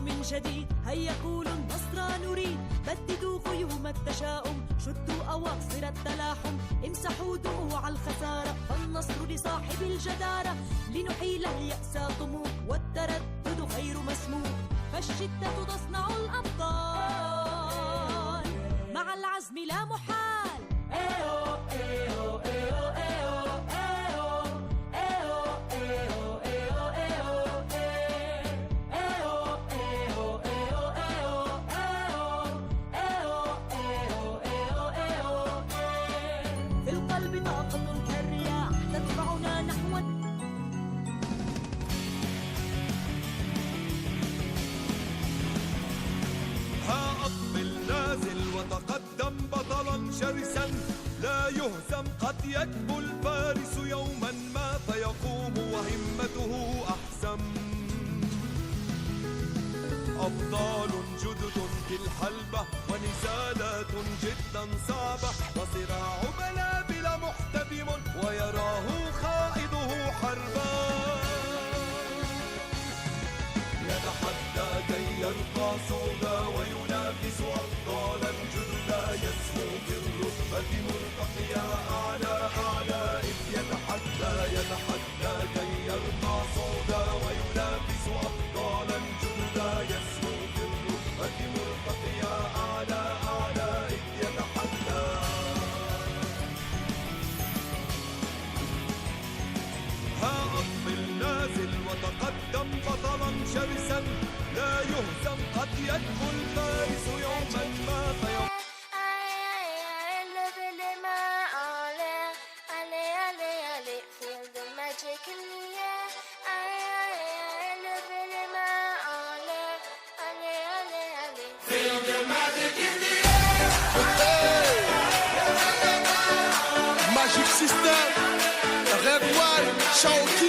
من جديد، هيا قولوا النصر نريد. بددوا غيوم التشاؤم، شدوا أواصر التلاحم، امسحوا دموع الخسارة، فالنصر لصاحب الجدارة. لنحيل اليأس طموح، والتردد غير مسموح، فالشدة تصنع الأبطال، مع العزم لا محال. ايو ايو ايو ايو ايو ايو ايو في القلب طاقة كالرياح تدفعنا نحو. ها أقبل نازل وتقدم بطلا شرسا لا يهزم، قد يكبو الفارس يوما ما فيقوم وهمته أحسم. أبطال جدد في الحلبة ونزالات جدا صعبة، وصراع بلابل محتدم ويراه خائضه حربا. يتحدى كي يرقى صعودا وينافس أبطالا جددا، يسمو في الرتبة مرتقيا أعلى أعلى، إذ يتحدى كي يرقى صعودا وينافس أبطالا جددا، يسمو في الرتبة مرتقيا أعلى أعلى، إذ يتحدى. ها أقبل نازل وتقدم بطلا شرسا لا يهزم، قد يكبو الفارس يوما ما فيوم. Feel the magic in the air. Feel the magic in the air. Magic System, Red One, Shawty.